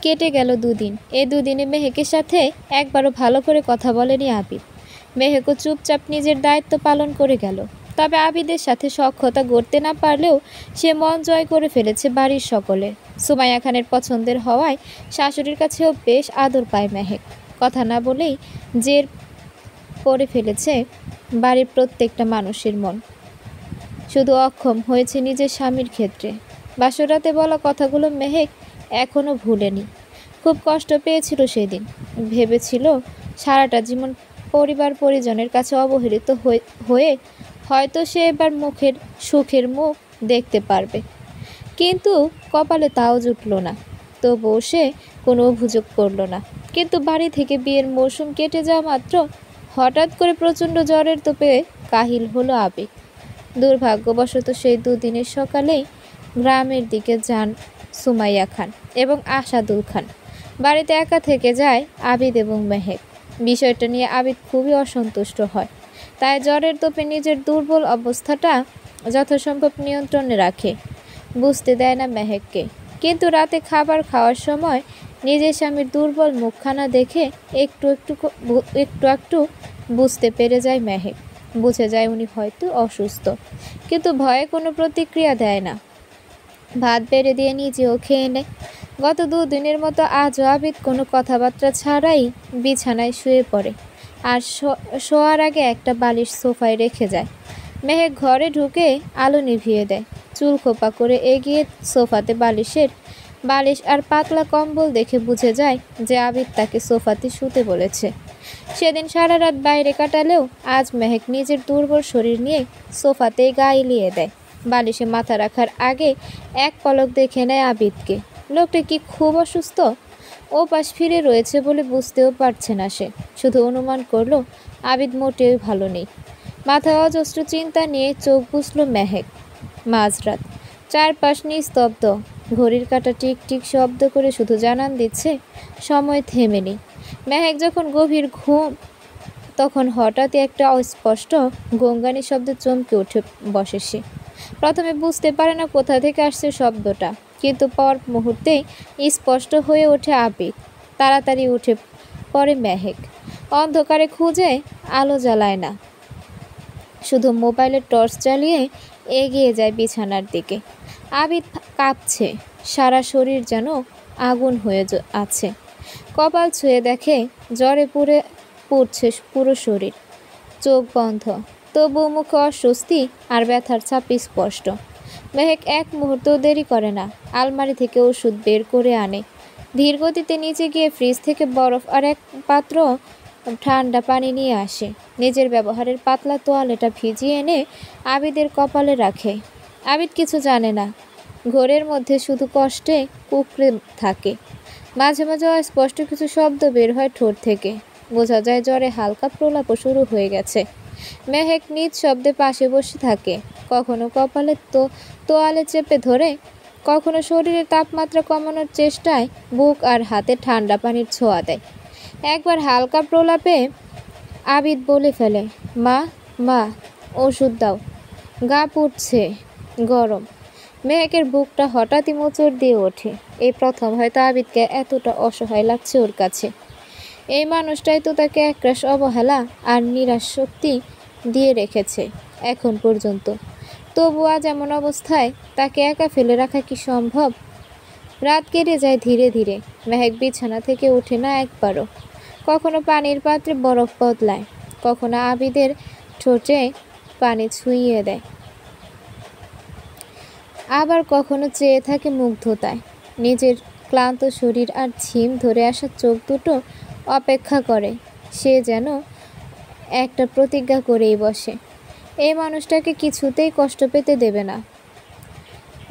কেটে গেল দুদিন। এই দুদিনে মেহেকের সাথে একবারও ভালো করে কথা বলেনি আবিদ। মেহেকও চুপচাপ নিজের দায়িত্ব পালন করে গেল। তবে আবিদের সাথে সখ্যতা গড়তে না পারলেও সে মন জয় করে ফেলেছে বাড়ির সকলে। সুমাইয়া খানের পছন্দের হওয়ায় শাশুড়ির কাছেও বেশ আদর পায় মেহেক। কথা না বলেই জের করে ফেলেছে বাড়ির প্রত্যেকটা মানুষের মন। শুধু অক্ষম হয়েছে নিজের স্বামীর ক্ষেত্রে। বাসরাতে বলা কথাগুলো মেহেক এখনও ভুলেনি। খুব কষ্ট পেয়েছিল সেদিন। ভেবেছিল সারাটা জীবন পরিবার পরিজনের কাছে অবহেলিত হয়ে হয়তো সে এবার সুখের মুখ দেখতে পারবে। কিন্তু কপালে তাও জুটল না। তবুও সে কোনো অভিযোগ করল না। কিন্তু বাড়ি থেকে বিয়ের মৌসুম কেটে যাওয়া মাত্র হঠাৎ করে প্রচণ্ড জ্বরের তোপে কাহিল হলো আবিদ। দুর্ভাগ্যবশত সেই দুদিনের সকালেই গ্রামের দিকে যান সুমাইয়া খান এবং আসাদুল খান। বাড়িতে একা থেকে যায় আবিদ এবং মেহেক। বিষয়টা নিয়ে আবিদ খুবই অসন্তুষ্ট হয়। তাই জ্বরের তোপে নিজের দুর্বল অবস্থাটা যথাসম্ভব নিয়ন্ত্রণে রাখে। বুঝতে দেয় না মেহেককে। কিন্তু রাতে খাবার খাওয়ার সময় নিজের স্বামীর দুর্বল মুখখানা দেখে একটু একটু বুঝতে পেরে যায় মেহেক। বুঝে যায় উনি হয়তো অসুস্থ, কিন্তু ভয়ে কোনো প্রতিক্রিয়া দেয় না। ভাত বেড়ে দিয়ে নিজেও খেয়ে নেয়। গত দুদিনের মতো আজও আবিদ কোনো কথাবার্তা ছাড়াই বিছানায় শুয়ে পড়ে আর শোয়ার আগে একটা বালিশ সোফায় রেখে যায়। মেহেক ঘরে ঢুকে আলো নিভিয়ে দেয়। চুল খোপা করে এগিয়ে সোফাতে বালিশ আর পাতলা কম্বল দেখে বুঝে যায় যে আবিদ তাকে সোফাতে শুতে বলেছে। সেদিন সারা রাত বাইরে কাটালেও আজ মেহেক নিজের দুর্বল শরীর নিয়ে সোফাতেই গা এলিয়ে দেয়। বালিশে মাথা রাখার আগে এক পলক দেখে নেয় আবিদকে। লোকটা কি খুব অসুস্থ? ও পাশ ফিরে রয়েছে বলে বুঝতেও পারছে না সে। শুধু অনুমান করলো আবিদ মোটেও ভালো নেই। মাথায় অজস্র চিন্তা নিয়ে চোখ বুঝল মেহেক। মাঝরাত, চারপাশ নিস্তব্ধ। ঘড়ির কাঁটা টিক টিক শব্দ করে শুধু জানান দিচ্ছে সময় থেমে নেই। মেহেক যখন গভীর ঘুম, তখন হঠাৎই একটা অস্পষ্ট গঙ্গানি শব্দে চমকে উঠে বসে সে। প্রথমে বুঝতে পারে না কোথা থেকে আসছে শব্দটা, কিন্তু পর মুহূর্তেই স্পষ্ট হয়ে ওঠে আবিদ। তাড়াতাড়ি উঠে পড়ে মেহেক। অন্ধকারে খুঁজে আলো জ্বালায় না, শুধু মোবাইলের টর্চ জ্বালিয়ে এগিয়ে যায় বিছানার দিকে। আবিদ কাঁপছে, সারা শরীর যেন আগুন হয়ে আছে। কপাল ছুঁয়ে দেখে জ্বরে পুড়ছে পুরো শরীর। চোখ বন্ধ, তবুও মুখে অস্বস্তি আর ব্যথার ছাপ স্পষ্ট। মেহেক এক মুহূর্তও দেরি করে না। আলমারি থেকে ওষুধ বের করে আনে। ধীর গতিতে নিচে গিয়ে ফ্রিজ থেকে বরফ আর এক পাত্র ঠান্ডা পানি নিয়ে আসে। নিজের ব্যবহারের পাতলা তোয়ালেটা ভিজিয়ে এনে আবিদের কপালে রাখে। আবিদ কিছু জানে না। ঘোরের মধ্যে শুধু কষ্টে কুঁকড়ে থাকে। মাঝে মাঝে অস্পষ্ট কিছু শব্দ বের হয় ঠোঁট থেকে। বোঝা যায় জ্বরে হালকা প্রলাপও শুরু হয়ে গেছে। মেহেক নিজ শব্দে পাশে বসে থাকে। কখনো কপালে তোয়ালে চেপে ধরে, কখনো শরীরের তাপমাত্রা কমানোর চেষ্টায় বুক আর হাতে ঠান্ডা পানির ছোঁয়া দেয়। একবার হালকা প্রলাপে আবিদ বলে ফেলে, মা মা ওষুধ দাও, গা পুড়ছে, গরম। মেহেকের বুকটা হঠাৎই মোচড় দিয়ে ওঠে। এই প্রথম হয়তো আবিদকে এতটা অসহায় লাগছে ওর কাছে। এই মানুষটাই তো তাকে একরাশ অবহেলা আর নিরাশ শক্তি দিয়ে রেখেছে এখন পর্যন্ত। তবু আজ এমন অবস্থায় তাকে একা ফেলে রাখা কি সম্ভব? রাত কেটে যায় ধীরে ধীরে। মেহেক বিছানা থেকে ওঠে না একবারও। কখনো পানির পাত্রে বরফ বদলায়, কখনো আবিদের ঠোঁটে পানি ছুঁইয়ে দেয়, আবার কখনো চেয়ে থাকে মুগ্ধতায়। নিজের ক্লান্ত শরীর আর ঝিম ধরে আসা চোখ দুটো অপেক্ষা করে। সে যেন একটা প্রতিজ্ঞা করেই বসে, এই মানুষটাকে কিছুতেই কষ্ট পেতে দেবে না।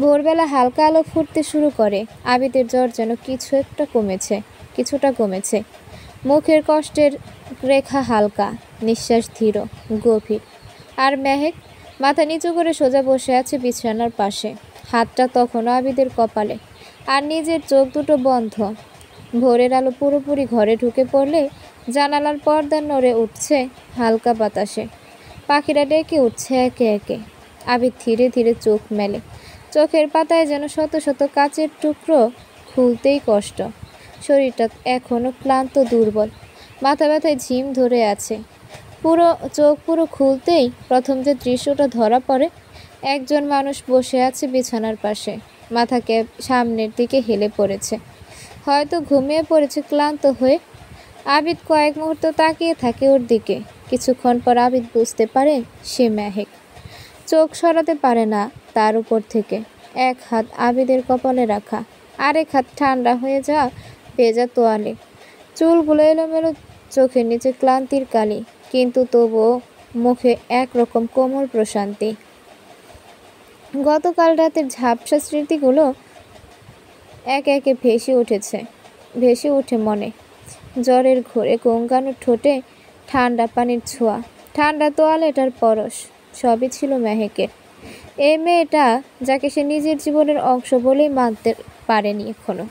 ভোরবেলা হালকা আলো ফুটতে শুরু করে। আবিদের জ্বর যেন কিছুটা কমেছে। মুখের কষ্টের রেখা হালকা, নিঃশ্বাস ধীর গভীর। আর মেহেক মাথা নিচু করে সোজা বসে আছে বিছানার পাশে, হাতটা তখনও আবিদের কপালে, আর নিজের চোখ দুটো বন্ধ। ভোরের আলো পুরোপুরি ঘরে ঢুকে পড়লে জানালার পর্দা নড়ে উঠছে হালকা বাতাসে। পাখিরা ডেকে উঠছে একে একে। আবিদ ধীরে ধীরে চোখ মেলে। চোখের পাতায় যেন শত শত কাচের টুকরো খুলতেই কষ্ট। শরীরটা এখনও ক্লান্ত দুর্বল, মাথা ব্যথায় ঝিম ধরে আছে। চোখ পুরো খুলতেই প্রথম যে দৃশ্যটা ধরা পড়ে, একজন মানুষ বসে আছে বিছানার পাশে, মাথাকে সামনের দিকে হেলে পড়েছে, হয়তো ঘুমিয়ে পড়েছে ক্লান্ত হয়ে। আবিদ কয়েক মুহূর্ত তাকিয়ে থাকে ওর দিকে। কিছুক্ষণ পর আবিদ বুঝতে পারে সে মেহেক। চোখ সরাতে পারে না তার উপর থেকে। এক হাত আবিদের কপালে রাখা, আরেক হাত ঠান্ডা হয়ে যাওয়া ভেজা তোয়ালে। চুলগুলো এলোমেলো, চোখের নিচে ক্লান্তির কালি, কিন্তু তবুও মুখে একরকম কোমল প্রশান্তি। গতকাল রাতের ঝাপসা স্মৃতিগুলো একে একে ভেসে ওঠে মনে। জ্বরের ঘোরে গঙ্গানো ঠোঁটে ঠান্ডা পানির ছোঁয়া, ঠান্ডা তোয়ালেটার পরশ, সবই ছিল মেহেকের। এই মেয়েটা, যাকে সে নিজের জীবনের অংশ বলেই মানতে পারেনি এখনো,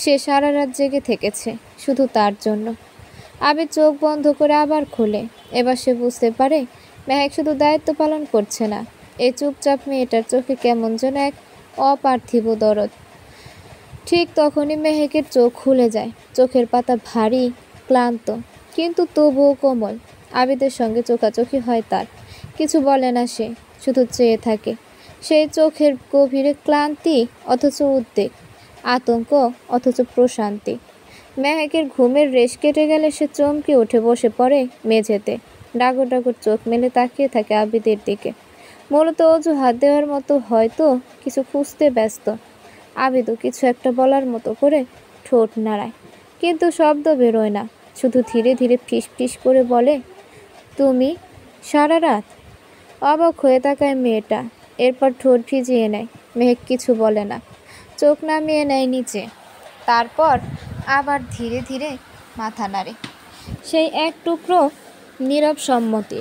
সে সারা রাত জেগে থেকেছে শুধু তার জন্য। আবিদ চোখ বন্ধ করে আবার খোলে। এবার সে বুঝতে পারে মেহেক শুধু দায়িত্ব পালন করছে না, এই চুপচাপ মেয়েটার চোখে কেমন যেন এক অপার্থিব দরদ। ঠিক তখনই মেহেকের চোখ খুলে যায়। চোখের পাতা ভারী, ক্লান্ত, কিন্তু তবুও কোমল। আবিদের সঙ্গে চোখাচোখি হয় তার। কিছু বলে না সে, শুধু চেয়ে থাকে। সেই চোখের গভীরে ক্লান্তি অথচ উদ্বেগ, আতঙ্ক অথচ প্রশান্তি। মেহেকের ঘুমের রেশ কেটে গেলে সে চমকে উঠে বসে পড়ে মেঝেতে। ডাগর ডাগর চোখ মেলে তাকিয়ে থাকে আবিদের দিকে, মূলত অজুহাত দেওয়ার মতো, হয়তো কিছু খুঁজতে ব্যস্ত। আবিদও কিছু একটা বলার মতো করে ঠোঁট নাড়ায়, কিন্তু শব্দ বেরোয় না। শুধু ধীরে ধীরে ফিস ফিস করে বলে, তুমি সারা রাত? অবাক হয়ে তাকায় মেয়েটা, এরপর ঠোঁট ভিজিয়ে নেয়। মেহেক কিছু বলে না, চোখ নামিয়ে নেয় নিচে, তারপর আবার ধীরে ধীরে মাথা নাড়ে। সেই এক টুকরো নীরব সম্মতি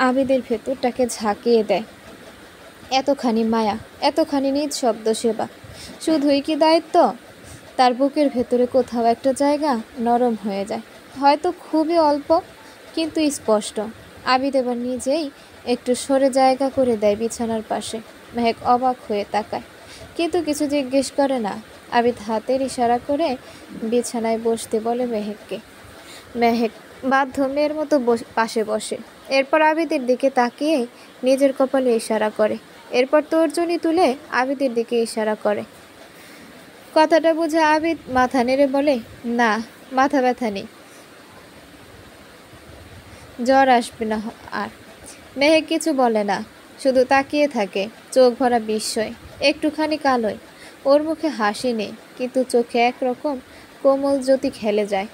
আবিদের ভেতরটাকে ঝাঁকিয়ে দেয়। এতখানি মায়া, এতখানি নিঃশব্দ সেবা, শুধুই কি দায়িত্ব? তার বুকের ভেতরে কোথাও একটা জায়গা নরম হয়ে যায়, হয়তো খুবই অল্প, কিন্তু স্পষ্ট। আবিদ এবার নিজেই একটু সরে জায়গা করে দেয় বিছানার পাশে। মেহেক অবাক হয়ে তাকায়, কিন্তু কিছু জিজ্ঞেস করে না। আবিদ হাতের ইশারা করে বিছানায় বসতে বলে মেহেককে। মেহেক বাধ্য মেয়ের মতো পাশে বসে। এরপর আবিদের দিকে তাকিয়ে নিজের কপালে ইশারা করে। এরপর তর্জনী তুলে আবিদের দিকে ইশারা করে। কথাটা বুঝে আবিদ মাথা নেড়ে বলে, না, মাথা ব্যথা নেই, জ্বর আসবে না আর। মেহেক কিছু বলে না, শুধু তাকিয়ে থাকে, চোখ ভরা বিস্ময়, একটুখানি কালোয়। ওর মুখে হাসি নেই, কিন্তু চোখে একরকম কোমল জ্যোতি খেলে যায়।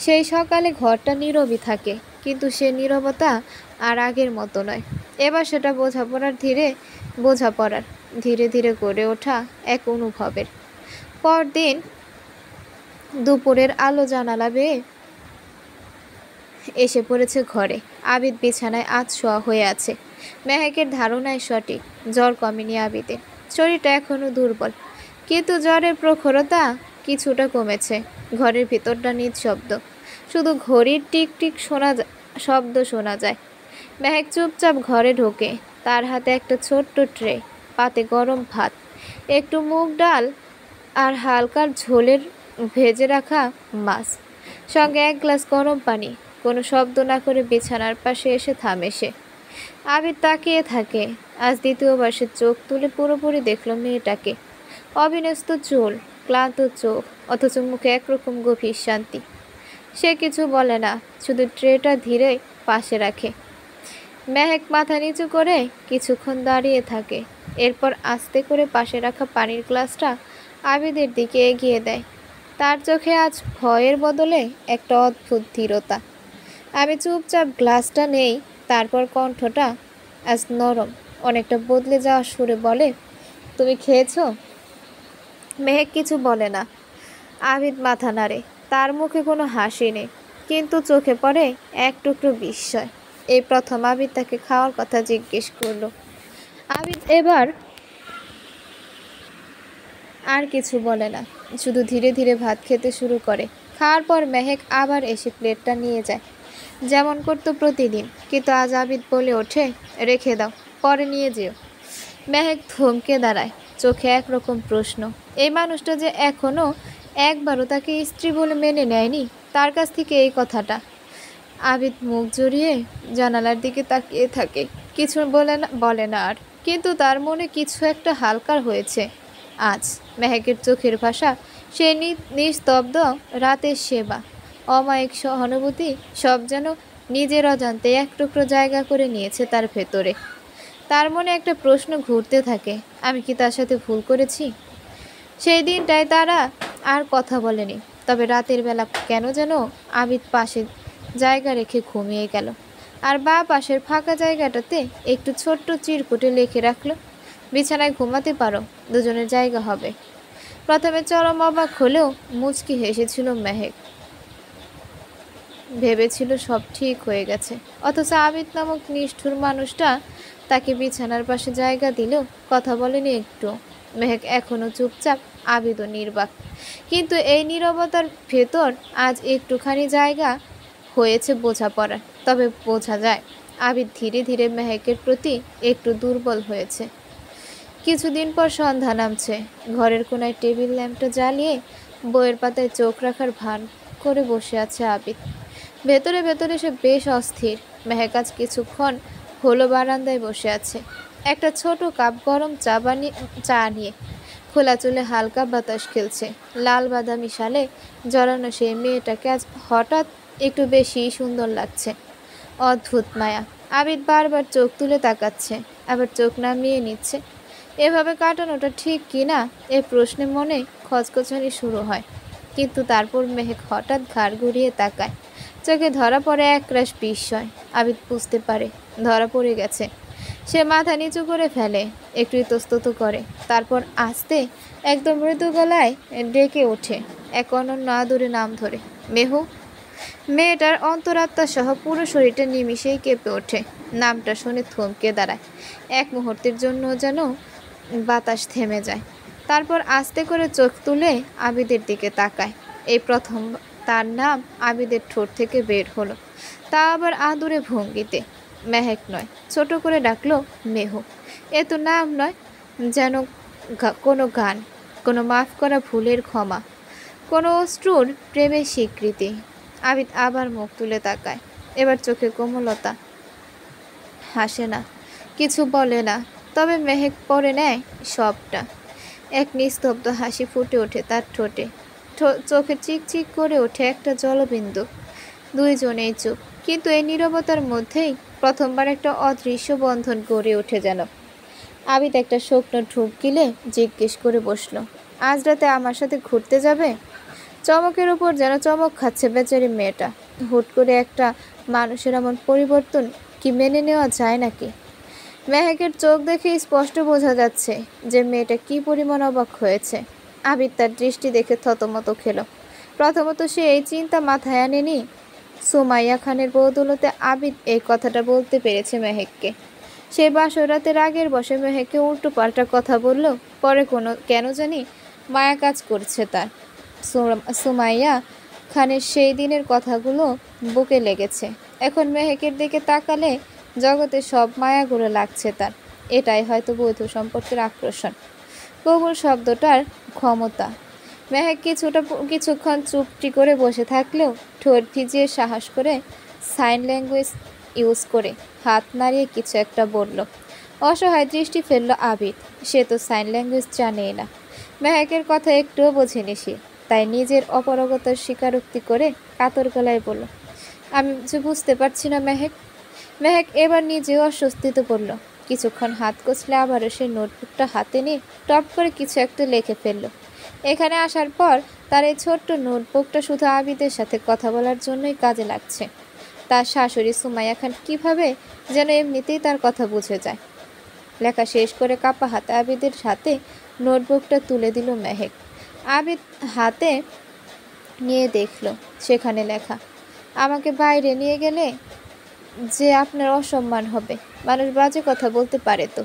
সেই সকালে ঘরটা নীরবই থাকে, কিন্তু সে নীরবতা আর আগের মতো নয়। এবার সেটা বোঝাপড়ার ধীরে ধীরে গড়ে ওঠা এক অনুভবের। পরদিন দুপুরের আলো জানালা বেয়ে এসে পড়েছে ঘরে। আবিদ বিছানায় শোয়া হয়ে আছে। মেহেকের ধারণায় সঠিক, জ্বর কমেনি আবিদের। শরীরটা এখনো দুর্বল, কিন্তু জ্বরের প্রখরতা কিছুটা কমেছে। ঘরের ভিতরটা নিঃশব্দ, শুধু ঘড়ির টিক টিক শব্দ শোনা যায়। মেহেক চুপচাপ ঘরে ঢোকে। তার হাতে একটা ছোট্ট ট্রে, পাতে গরম ভাত, একটু মুগ ডাল আর হালকা ঝোলের ভেজে রাখা মাছ, সঙ্গে এক গ্লাস গরম পানি। কোনো শব্দ না করে বিছানার পাশে এসে থামে সে। আবিদ তাকিয়ে থাকে। আজ দ্বিতীয়বার সে চোখ তুলে পুরোপুরি দেখল মেয়েটাকে। অবিন্যস্ত চুল, ক্লান্ত চোখ, অথচ মুখে একরকম গভীর শান্তি। সে কিছু বলে না, শুধু ট্রেটা ধীরে পাশে রাখে। মেহেক মাথা নিচু করে কিছুক্ষণ দাঁড়িয়ে থাকে। এরপর আস্তে করে পাশে রাখা পানির গ্লাসটা আবিদের দিকে এগিয়ে দেয়। তার চোখে আজ ভয়ের বদলে একটা অদ্ভুত ধীরতা। আমি চুপচাপ গ্লাসটা নেই, তারপর কণ্ঠটা আজ নরম, অনেকটা বদলে যাওয়া সুরে বলে, তুমি খেয়েছো? মেহেক কিছু বলে না। আবিদ মাথা নাড়ে। তার মুখে কোনো হাসি নেই, কিন্তু চোখে পড়ে এক টুকরো বিস্ময়। এই প্রথম আবিদ তাকে খাওয়ার কথা জিজ্ঞেস করলো। আবিদ এবার আর কিছু বলে না, শুধু ধীরে ধীরে ভাত খেতে শুরু করে। খাওয়ার পর মেহেক আবার এসে প্লেটটা নিয়ে যায়, যেমন করতো প্রতিদিন। কিন্তু আজ আবিদ বলে ওঠে, রেখে দাও, পরে নিয়ে যেও। মেহেক থমকে দাঁড়ায়, চোখে একরকম প্রশ্ন। এই মানুষটা যে এখনও একবারও তাকে স্ত্রী বলে মেনে নেয়নি। তার কাছ থেকে এই কথাটা। আবিদ মুখ জড়িয়ে জানালার দিকে তাকিয়ে থাকে, কিছু বলে না আর। কিন্তু তার মনে কিছু একটা হালকার হয়েছে আজ। মেহেকের চোখের ভাষা, সে নিস্তব্ধ রাতের সেবা, অমায়িক সহানুভূতি, সব যেন নিজের অজান্তে এক টুকরো জায়গা করে নিয়েছে তার ভেতরে। তার মনে একটা প্রশ্ন ঘুরতে থাকে, আমি কি তার সাথে ভুল করেছি? সেই দিনটায় তারা আর কথা বলেনি, তবে রাতের বেলা কেন যেন আবিদ পাশে জায়গা রেখে ঘুমিয়ে গেল, আর পাশের ফাঁকা জায়গাটাতে একটু ছোট্ট চিরকুটে লিখে রাখলো, বিছানায় ঘুমাতে পারো, দুজনের জায়গা হবে। প্রথমে চরম অবাক হলেও মুচকি হেসেছিল মেহেক। ভেবেছিল সব ঠিক হয়ে গেছে, অথচ আবিদ নামক নিষ্ঠুর মানুষটা তাকে বিছানার পাশে জায়গা দিলেও কথা বলেনি একটু। মেহেক এখনো চুপচাপ, আবিদও নির্বাক। কিন্তু এই নীরবতার ভেতর আজ একটুখানি জায়গা হয়েছে বোঝাপড়া। তবে বোঝা যায় আবিদ ধীরে ধীরে মেহেকের প্রতি একটু দুর্বল হয়েছে। কিছুদিন পর সন্ধ্যা নামছে। ঘরের কোনায় টেবিল ল্যাম্পটা জ্বালিয়ে বইয়ের পাতায় চোখ রাখার ভান করে বসে আছে আবিদ। ভেতরে ভেতরে সে বেশ অস্থির। মেহেক আজ কিছুক্ষণ হলো বারান্দায় বসে আছে, একটা ছোট কাপ গরম চা নিয়ে। খোলা চুলে হালকা বাতাস খেলছে। লাল বাদামি শালে জড়ানো সেই মেয়েটাকে আজ হঠাৎ একটু বেশি সুন্দর লাগছে। অদ্ভুত মায়া। আবিদ বারবার চোখ তুলে তাকাচ্ছে, আবার চোখ নামিয়ে নিচ্ছে। এভাবে কাটানোটা ঠিক কিনা এ প্রশ্নে মনে খচখচানি শুরু হয়। কিন্তু তারপর মেহেক হঠাৎ ঘাড় ঘুরিয়ে তাকায়। চোখে ধরা পড়ে একরাশ বিস্ময়। আবিদ বুঝতে পারে ধরা পড়ে গেছে। সে মাথা নিচু করে ফেলে, একটু ইতস্তত করে, তারপর আস্তে একদম মৃদু গলায় ডেকে ওঠে, এক অনন্য আদুরে নাম ধরে, মেহু। মেয়েটার অন্তরাত্মা সহ পুরো শরীরটা নিমিষেই কেঁপে ওঠে। নামটা শুনে থমকে দাঁড়ায়। এক মুহূর্তের জন্য যেন বাতাস থেমে যায়। তারপর আস্তে করে চোখ তুলে আবিদের দিকে তাকায়। এই প্রথম তার নাম আবিদের ঠোঁট থেকে বের হলো, তা আবার আদুরে ভঙ্গিতে। মেহেক নয়, ছোট করে ডাকলো মেহু। এ তো নাম নয়, যেন কোনো গান, কোনো মাফ করা ভুলের ক্ষমা, কোনো অশ্রুর প্রেমের স্বীকৃতি। আবিদ আবার মুখ তুলে তাকায়। এবার চোখে কোমলতা, হাসে না, কিছু বলে না, তবে মেহেক পড়ে নেয় সবটা। এক নিস্তব্ধ হাসি ফুটে ওঠে তার ঠোঁটে, চোখে চিকচিক করে ওঠে একটা জলবিন্দু। দুইজনেই চুপ, কিন্তু এই নীরবতার মধ্যেই প্রথমবার একটা অদৃশ্য বন্ধন গড়ে ওঠে যেন। আবিদ একটা শুকনো ঢুক গিলে জিজ্ঞেস করে বসলো, আজ রাতে আমার সাথে ঘুরতে যাবে? চমকের উপর যেন চমক খাচ্ছে বেচারি মেয়েটা। হুট করে একটা মানুষের এমন পরিবর্তন কি মেনে নেওয়া যায় নাকি? মেহেকের চোখ দেখে স্পষ্ট বোঝা যাচ্ছে যে মেয়েটা কি পরিমাণ অবাক হয়েছে। আবিদ তার দৃষ্টি দেখে থতমত খেল। প্রথমত সে এই চিন্তা মাথায় আনেনি সুমাইয়া খানের বদৌলতে আবিদ এই কথাটা বলতে পেরেছে মেহেককে। সে বাসর রাতে রাগের বসে মেহেককে উল্টো পাল্টা কথা বলল, পরে কেন জানি মায়া কাজ করছে তার। সুমাইয়া খানের সেই দিনের কথাগুলো বুকে লেগেছে। এখন মেহেকের দিকে তাকালে জগতে সব মায়াগুলো লাগছে তার। এটাই হয়তো বৈধ সম্পর্কের আকর্ষণ, কবুল শব্দটার ক্ষমতা। মেহেক কিছুক্ষণ চুপটি করে বসে থাকলেও ঠোঁট ভিজিয়ে সাহস করে সাইন ল্যাঙ্গুয়েজ ইউজ করে হাত নাড়িয়ে কিছু একটা বলল। অসহায় দৃষ্টি ফেলল আবিদ। সে তো সাইন ল্যাঙ্গুয়েজ জানেই না। মেহেকের কথা একটুও বোঝেনি সে, তাই নিজের অপারগতার স্বীকারোক্তি করে কাতর গলায় বলল, আমি বুঝতে পারছি না মেহেক। মেহেক এবার নিজেও অস্বস্তিতে পড়ল। কিছুক্ষণ হাত কচলে আবারও সে নোটবুকটা হাতে নিয়ে টপ করে কিছু একটা লিখে ফেলল। এখানে আসার পর তার এই ছোট্ট নোটবুকটা শুধু আবিদের সাথে কথা বলার জন্যই কাজে লাগছে। তার শাশুড়ি সুমাইয়া খান কীভাবে যেন এমনিতেই তার কথা বুঝে যায়। লেখা শেষ করে কাপা হাতে আবিদের হাতে নোটবুকটা তুলে দিল মেহেক। আবিদ হাতে নিয়ে দেখল সেখানে লেখা, আমাকে বাইরে নিয়ে গেলে যে আপনার অসম্মান হবে, মানুষ বাজে কথা বলতে পারে তো।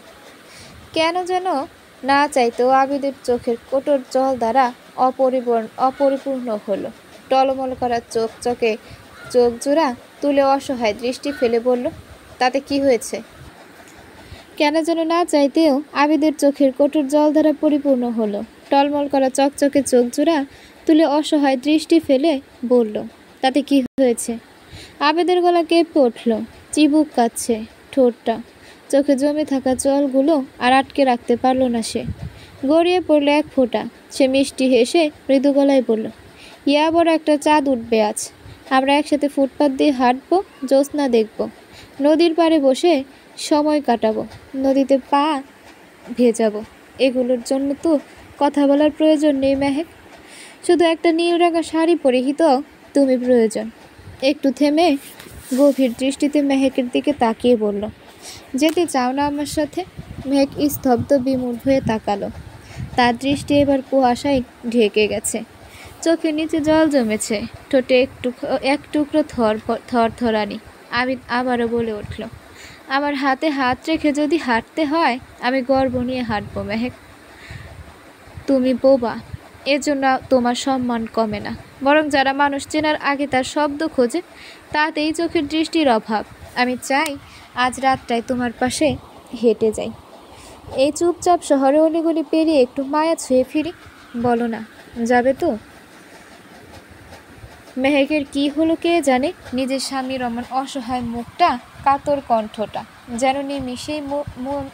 কেন যেন না চাইতেও আবিদের চোখের কোটর জল দ্বারা অপরিপূর্ণ হলো। টলমল করা চোখ জোড়া তুলে অসহায় দৃষ্টি ফেলে বলল, তাতে কি হয়েছে? কেন যেন না চাইতেও আবিদের চোখের কোটর জল দ্বারা পরিপূর্ণ হলো। টলমল করা চকচকে চোখ জোড়া তুলে অসহায় দৃষ্টি ফেলে বলল, তাতে কি হয়েছে? আবেদের গলা কেঁপে উঠল, চিবুক কাচ্ছে ঠোঁটটা, চোখে জমে থাকা জলগুলো আর আটকে রাখতে পারল না সে। গড়িয়ে পড়ল এক ফোঁটা। সে মিষ্টি হেসে মৃদু গলায় বলল, ইয়া বড় একটা চাঁদ উঠবে আজ। আমরা একসাথে ফুটপাত দিয়ে হাঁটবো, জ্যোৎস্না দেখব, নদীর পাড়ে বসে সময় কাটাবো, নদীতে পা ভেজাবো। এগুলোর জন্য তো কথা বলার প্রয়োজন নেই মেহেক, শুধু একটা নীল রঙা শাড়ি পরিহিত তুমি প্রয়োজন। একটু থেমে গভীর দৃষ্টিতে মেহেকের দিকে তাকিয়ে বলল, যেতে চাও না আমার সাথে? মেহেক স্তব্ধ বিমূঢ় হয়ে তাকালো। তার দৃষ্টি এবার কুয়াশায় ঢেকে গেছে, চোখের নিচে জল জমেছে, ঠোঁটে এক টুকরো থরথরানি। আবিদ আবারও বলে উঠল, আমার হাতে হাত রেখে যদি হাঁটতে হয়, আমি গর্ব নিয়ে হাঁটবো মেহেক। তুমি বোবা, এজন্য তোমার সম্মান কমে না, বরং যারা মানুষ চেনার আগে তার শব্দ খোঁজে, তাতেই চোখের দৃষ্টির অভাব। আমি চাই আজ রাতটায় তোমার পাশে হেঁটে যাই, এই চুপচাপ শহরে অলিগলি পেরিয়ে একটু মায়া ছুঁয়ে ফিরি। বলো না, যাবে তো? মেহেকের কি হলো কে জানে, নিজের স্বামীর অমন অসহায় মুখটা, কাতর কণ্ঠটা যেন নিমিষেই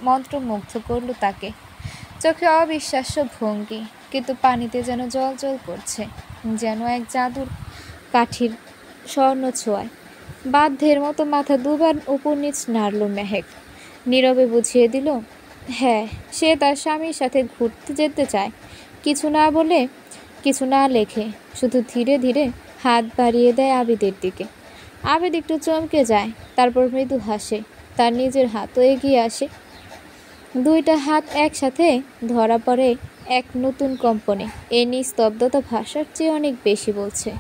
মন্ত্রমুগ্ধ করল তাকে। চোখে অবিশ্বাস্য ভঙ্গি, কিন্তু পানিতে যেন জল জল করছে, যেন এক জাদুর কাঠির স্বর্ণ ছোঁয়ায়। বাধ্যের মতো মাথা দুবার উপর নিচ নাড়ল মেহেক। নীরবে বুঝিয়ে দিল, হ্যাঁ, সে তার স্বামীর সাথে ঘুরতে যেতে চায়। কিছু না বলে, কিছু না লেখে, শুধু ধীরে ধীরে হাত বাড়িয়ে দেয় আবিদের দিকে। আবিদ একটু চমকে যায়, তারপর মৃদু হাসে। তার নিজের হাতও এগিয়ে আসে, দুইটা হাত একসাথে ধরা পড়ে এক নতুন কম্পনে। এই নিস্তব্ধতা ভাষার চেয়ে অনেক বেশি বলছে।